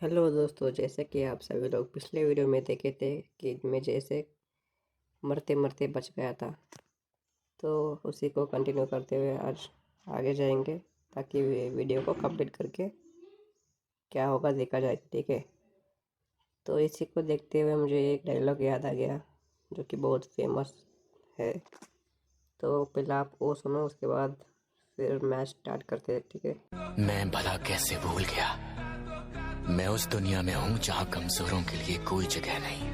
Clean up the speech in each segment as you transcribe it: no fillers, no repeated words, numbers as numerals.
Hello दोस्तों, जैसे कि आप सभी लोग पिछले वीडियो में देखे थे कि मैं जैसे मरते मरते बच गया था, तो उसी को कंटिन्यू करते हुए आज आगे जाएंगे ताकि वीडियो को कंप्लीट करके क्या होगा देखा जाए। ठीक है, तो इसी को देखते हुए मुझे एक डायलॉग याद आ गया जो कि बहुत फेमस है। तो पहले आप वो सुनो, उसके बाद फिर मैच स्टार्ट करते हैं। ठीक है। मैं भला कैसे भूल गया। मैं उस दुनिया में हूँ जहाँ कमजोरों के लिए कोई जगह नहीं।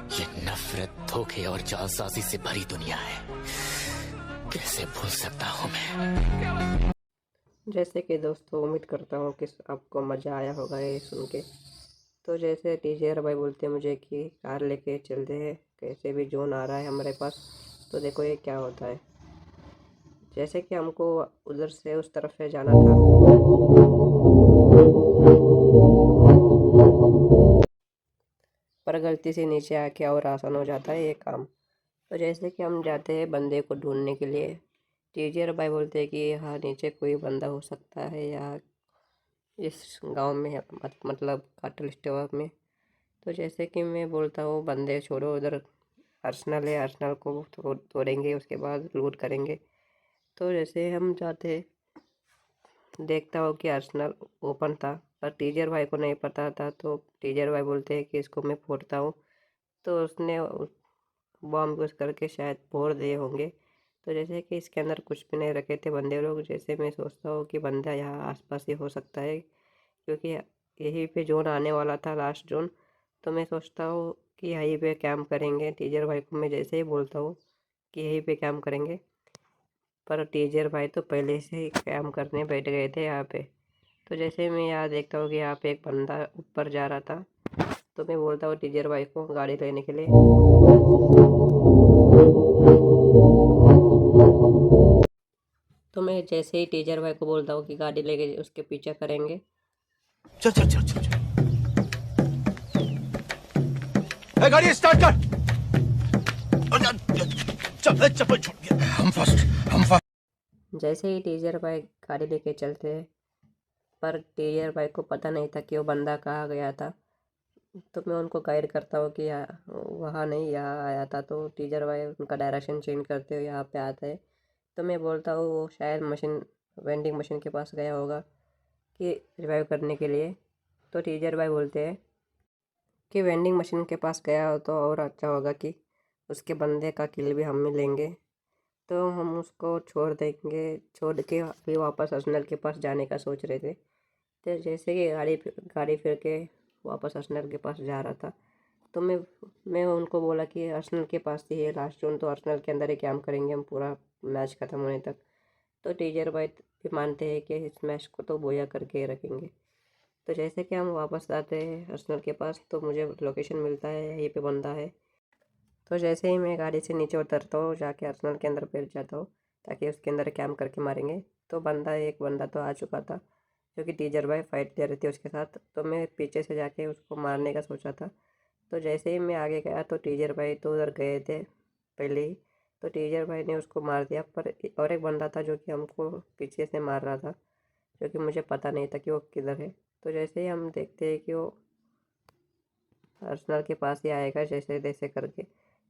ये नफरत, धोखे और जालसाजी से भरी दुनिया है। कैसे भूल सकता हूँ मैं। जैसे कि दोस्तों, उम्मीद करता हूँ कि आपको मज़ा आया होगा ये सुन के। तो जैसे टीचर भाई बोलते हैं मुझे कि कार लेके चलते हैं, कैसे भी जोन आ रहा है हमारे पास। तो देखो ये क्या होता है। जैसे कि हमको उधर से उस तरफ से जाना था, पर गलती से नीचे आके और आसान हो जाता है ये काम। तो जैसे कि हम जाते हैं बंदे को ढूंढने के लिए, टीचर भाई बोलते हैं कि हाँ नीचे कोई बंदा हो सकता है या इस गांव में मतलब काटल स्टोर में। तो जैसे कि मैं बोलता हूँ बंदे छोड़ो, उधर अर्सनल है, अर्सनल को तोड़ेंगे, उसके बाद लूट करेंगे। तो जैसे हम जाते, देखता हूँ कि अर्सनल ओपन था, पर टीचर भाई को नहीं पता था। तो टीचर भाई बोलते हैं कि इसको मैं फोड़ता हूँ। तो उसने बॉम्ब यूज़ करके शायद फोड़ दिए होंगे। तो जैसे कि इसके अंदर कुछ भी नहीं रखे थे बंदे लोग। जैसे मैं सोचता हूँ कि बंदा यहाँ आसपास ही हो सकता है, क्योंकि यहीं पे जोन आने वाला था, लास्ट जोन। तो मैं सोचता हूँ कि यहीं पे कैंप करेंगे। टीचर भाई को मैं जैसे ही बोलता हूँ कि यहीं पे कैंप करेंगे, पर टीचर भाई तो पहले से ही कैंप करने बैठ गए थे यहाँ पे। तो जैसे मैं यहाँ देखता हूँ कि यहाँ पे एक बंदा ऊपर जा रहा था, तो मैं बोलता हूँ टीचर भाई को गाड़ी लेने के लिए। तो मैं जैसे ही टीचर भाई को बोलता हूँ कि गाड़ी लेके उसके पीछे करेंगे, चल चल चल चल चल। ए, गाड़ी स्टार्ट कर। चल चप्पल छूट गया। हम फर्स्ट। जैसे ही टीचर भाई गाड़ी लेके चलते हैं, पर टीचर भाई को पता नहीं था कि वो बंदा कहाँ गया था। तो मैं उनको गाइड करता हूँ कि यहाँ वहाँ नहीं, यहाँ आया था। तो टीचर भाई उनका डायरेक्शन चेंज करते हुए यहाँ पे आते हैं। तो मैं बोलता हूँ वो शायद मशीन, वेंडिंग मशीन के पास गया होगा कि रिवाइव करने के लिए। तो टीचर भाई बोलते हैं कि वेंडिंग मशीन के पास गया हो तो और अच्छा होगा कि उसके बंदे का किल भी हम लेंगे। तो हम उसको छोड़ देंगे, छोड़ के फिर वापस अर्सनल के पास जाने का सोच रहे थे। तो जैसे कि गाड़ी फिर के वापस अर्सनल के पास जा रहा था, तो मैं उनको बोला कि अर्सनल के पास ही है लास्ट जोन, तो अर्सनल के अंदर ही कैंप करेंगे हम पूरा मैच ख़त्म होने तक। तो टीचर भाई भी मानते हैं कि इस मैच को तो बोया करके रखेंगे। तो जैसे कि हम वापस आते हैं अर्सनल के पास, तो मुझे लोकेशन मिलता है यहीं पे बंदा है। तो जैसे ही मैं गाड़ी से नीचे उतरता हूँ, जाके अर्सनल के अंदर बैठ जाता हूँ ताकि उसके अंदर कैंप करके मारेंगे। तो एक बंदा तो आ चुका था, जो कि टीचर भाई फाइट दे रहे थे उसके साथ। तो मैं पीछे से जाके उसको मारने का सोचा था। तो जैसे ही मैं आगे गया तो टीचर भाई तो उधर गए थे पहले ही। तो टीचर भाई ने उसको मार दिया, पर और एक बंदा था जो कि हमको पीछे से मार रहा था, जो कि मुझे पता नहीं था कि वो किधर है। तो जैसे ही हम देखते हैं कि वो अर्सनल के पास ही आएगा जैसे तैसे करके,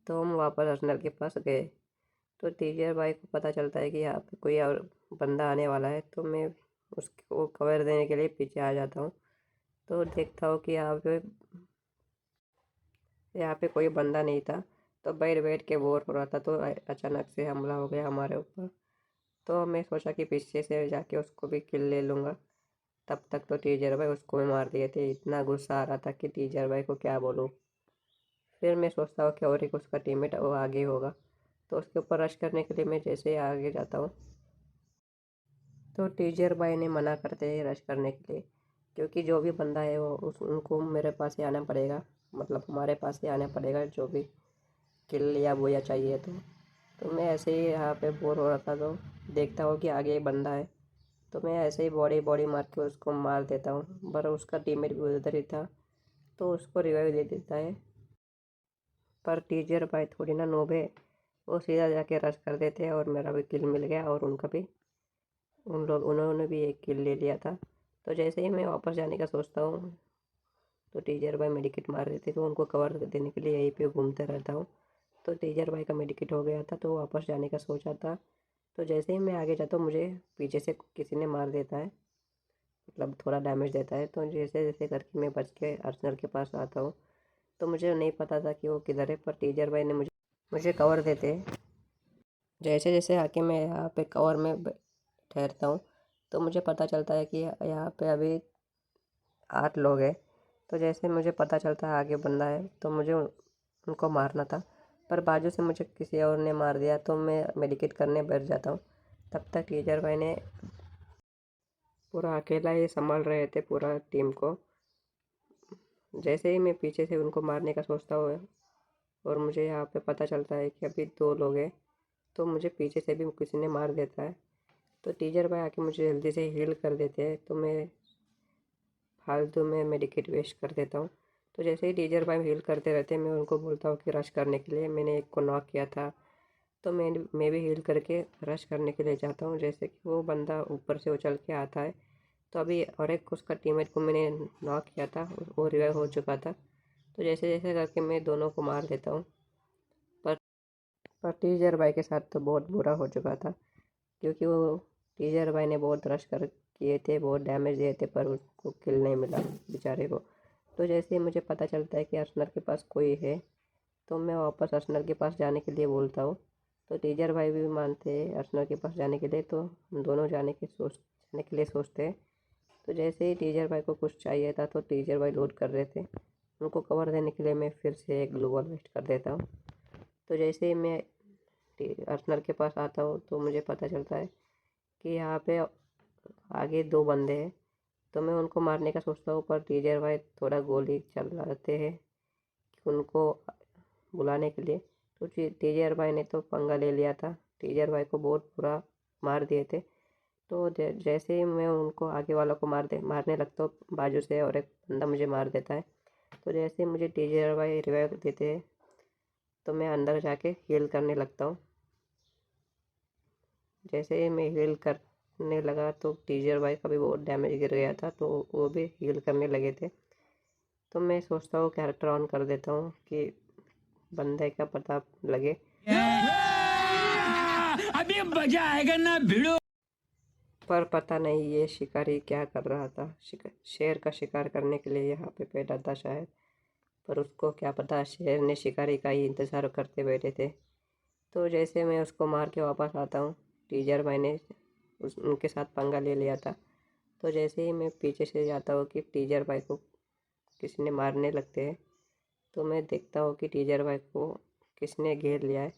तो हम वापस अर्सनल के पास गए। तो टीचर भाई को पता चलता है कि यहाँ पे कोई और बंदा आने वाला है। तो मैं उसको कवर देने के लिए पीछे आ जाता हूँ। तो देखता हूँ कि यहाँ पे कोई बंदा नहीं था। तो बैठ बैठ के बोर हो रहा था, तो अचानक से हमला हो गया हमारे ऊपर। तो मैं सोचा कि पीछे से जाके उसको भी किल ले लूँगा। तब तक तो टीचर भाई उसको भी मार दिए थे। इतना गुस्सा आ रहा था कि टीचर भाई को क्या बोलूँ। फिर मैं सोचता हूँ कि और एक उसका टीममेट वो आगे होगा, तो उसके ऊपर रश करने के लिए मैं जैसे ही आगे जाता हूँ, तो टीचर भाई ने मना करते हैं रश करने के लिए, क्योंकि जो भी बंदा है वो उनको मेरे पास ही आना पड़ेगा, मतलब हमारे पास ही आना पड़ेगा जो भी किल या बोया चाहिए। तो मैं ऐसे ही यहाँ पे बोर हो रहा था, तो देखता हूँ कि आगे एक बंदा है। तो मैं ऐसे ही बॉडी बॉडी मार के उसको मार देता हूँ, पर उसका टीममेट भी उधर ही था, तो उसको रिवाइव दे देता है। पर टीचर भाई थोड़ी ना नूब है, वो सीधा जाके रश कर देते हैं और मेरा भी किल मिल गया और उनका भी, उन्होंने भी एक किल ले लिया था। तो जैसे ही मैं वापस जाने का सोचता हूँ, तो टीचर भाई मेडिकेट मार रहे थे, तो उनको कवर देने के लिए यहीं पे घूमते रहता हूँ। तो टीचर भाई का मेडिकेट हो गया था, तो वापस जाने का सोचा था। तो जैसे ही मैं आगे जाता हूँ, मुझे पीछे से किसी ने मार देता है, मतलब थोड़ा डैमेज देता है। तो जैसे जैसे करके मैं बच के अर्चनल के पास आता हूँ। तो मुझे नहीं पता था कि वो किधर है, पर टीचर भाई ने मुझे कवर देते। जैसे जैसे आके मैं यहाँ पे कवर में ठहरता हूँ, तो मुझे पता चलता है कि यहाँ पे अभी 8 लोग हैं। तो जैसे मुझे पता चलता है आगे बंदा है, तो मुझे उनको मारना था, पर बाजू से मुझे किसी और ने मार दिया। तो मैं मेडिकेट करने बैठ जाता हूँ। तब तक टीचर भाई ने पूरा अकेला ही संभाल रहे थे पूरा टीम को। जैसे ही मैं पीछे से उनको मारने का सोचता हूँ और मुझे यहाँ पे पता चलता है कि अभी 2 लोग हैं, तो मुझे पीछे से भी किसी ने मार देता है। तो टीचर भाई आके मुझे जल्दी से हील कर देते हैं, तो मैं फालतू में मेडिकेट वेस्ट कर देता हूँ। तो जैसे ही टीचर भाई हील करते रहते हैं, मैं उनको बोलता हूँ कि रश करने के लिए। मैंने एक को नॉक किया था, तो मैं भी हील करके रश करने के लिए जाता हूँ। जैसे कि वो बंदा ऊपर से उछल के आता है, तो अभी और एक उसका टीममेट को मैंने नॉक किया था, वो रिवाइव हो चुका था। तो जैसे जैसे करके मैं दोनों को मार देता हूँ। पर पर टीचर भाई के साथ तो बहुत बुरा हो चुका था, क्योंकि वो टीचर भाई ने बहुत रश कर किए थे, बहुत डैमेज दिए थे, पर उसको किल नहीं मिला बेचारे को। तो जैसे ही मुझे पता चलता है कि अर्चनल के पास कोई है, तो मैं वापस अर्चनल के पास जाने के लिए बोलता हूँ। तो टीचर भाई भी मानते हैं अर्चनल के पास जाने के लिए, तो हम दोनों जाने के लिए सोचते हैं। तो जैसे ही टीचर भाई को कुछ चाहिए था, तो टीचर भाई लोड कर रहे थे। उनको कवर देने के लिए मैं फिर से एक ग्लू वॉल वेस्ट कर देता हूँ। तो जैसे ही मैं अर्चनल के पास आता हूँ, तो मुझे पता चलता है कि यहाँ पे आगे 2 बंदे हैं। तो मैं उनको मारने का सोचता हूँ, पर टीचर भाई थोड़ा गोली चलाते हैं उनको बुलाने के लिए। तो टीचर भाई ने तो पंगा ले लिया था, टीचर भाई को बहुत बुरा मार दिए थे। तो जैसे ही मैं उनको आगे वालों को मारने लगता हूँ बाजू से, और एक बंदा मुझे मार देता है। तो जैसे ही मुझे टीचर भाई रिवाइव देते हैं, तो मैं अंदर जाके हील करने लगता हूँ। जैसे ही मैं हील करने लगा, तो टीचर भाई का भी बहुत डैमेज गिर गया था, तो वो भी हील करने लगे थे। तो मैं सोचता हूँ कैरेक्टर ऑन कर देता हूँ कि बंदे का पता लगे। अभी मजा आएगा ना भिड़ो। पर पता नहीं ये शिकारी क्या कर रहा था। शेर का शिकार करने के लिए यहाँ पे बैठा था शायद, पर उसको क्या पता शेर ने शिकारी का ही इंतज़ार करते बैठे थे। तो जैसे मैं उसको मार के वापस आता हूँ, टीचर भाई ने उनके साथ पंगा ले लिया था। तो जैसे ही मैं पीछे से जाता हूँ कि टीचर भाई को किसी ने मारने लगते हैं, तो मैं देखता हूँ कि टीचर भाई को किसने घेर लिया है।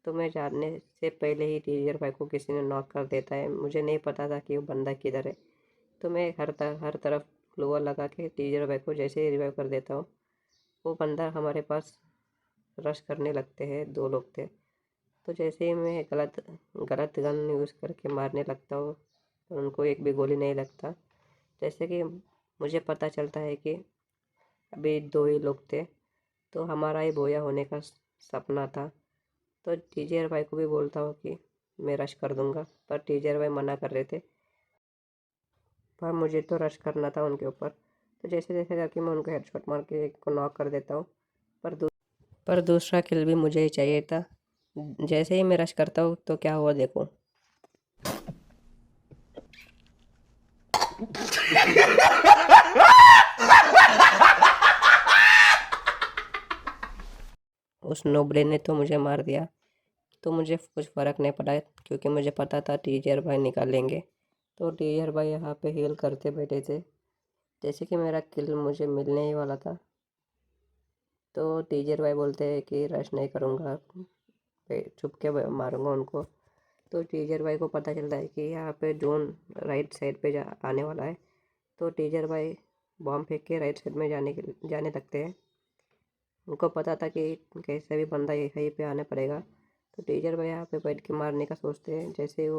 तो मैं जानने से पहले ही टीचर भाई को किसी ने नॉक कर देता है। मुझे नहीं पता था कि वो बंदा किधर है। तो मैं हर तरफ लोअर लगा के टीचर भाई को जैसे ही रिवाइव कर देता हूँ, वो बंदा हमारे पास रश करने लगते हैं। 2 लोग थे। तो जैसे ही मैं गलत गन यूज़ करके मारने लगता हूँ, तो उनको एक भी गोली नहीं लगता। जैसे कि मुझे पता चलता है कि अभी 2 ही लोग थे, तो हमारा ही बोया होने का सपना था। तो टीचर भाई को भी बोलता हूँ कि मैं रश कर दूंगा, पर टीचर भाई मना कर रहे थे, पर मुझे तो रश करना था उनके ऊपर। तो जैसे जैसे करके मैं उनको हेडशॉट मार के एक को नॉक कर देता हूँ, पर दूसरा किल भी मुझे ही चाहिए था। जैसे ही मैं रश करता हूँ, तो क्या हुआ देखो। उस नोबड़े ने तो मुझे मार दिया। तो मुझे कुछ फ़र्क नहीं पड़ा, क्योंकि मुझे पता था टीचर भाई निकालेंगे। तो टीचर भाई यहाँ पे हील करते बैठे थे। जैसे कि मेरा किल मुझे मिलने ही वाला था, तो टीचर भाई बोलते हैं कि रश नहीं करूँगा, छुप के मारूंगा उनको। तो टीचर भाई को पता चलता है कि यहाँ पे जोन राइट साइड पे आने वाला है। तो टीचर भाई बॉम्ब फेंक के राइट साइड में जाने लगते हैं। उनको पता था कि कैसे भी बंदा यहीं पे आना पड़ेगा। तो टीचर भाई यहाँ पे बैठ के मारने का सोचते हैं। जैसे वो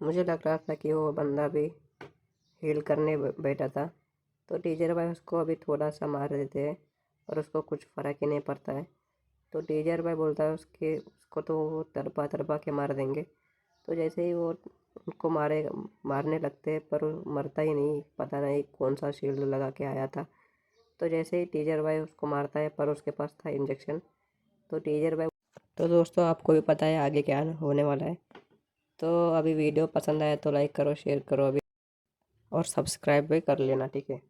मुझे लग रहा था कि वो बंदा भी हील करने बैठा था, तो टीचर भाई उसको अभी थोड़ा सा मार देते हैं, और उसको कुछ फ़र्क ही नहीं पड़ता है। तो टीचर भाई बोलता है उसको तो वो तरपा तरपा के मार देंगे। तो जैसे ही वो उनको मारने लगते हैं, पर वो मरता ही नहीं। पता नहीं कौन सा शील्ड लगा के आया था। तो जैसे ही टीचर भाई उसको मारता है, पर उसके पास था इंजेक्शन, तो टीचर भाई, तो दोस्तों आपको भी पता है आगे क्या होने वाला है। तो अभी वीडियो पसंद आया तो लाइक करो, शेयर करो अभी, और सब्सक्राइब भी कर लेना, ठीक है।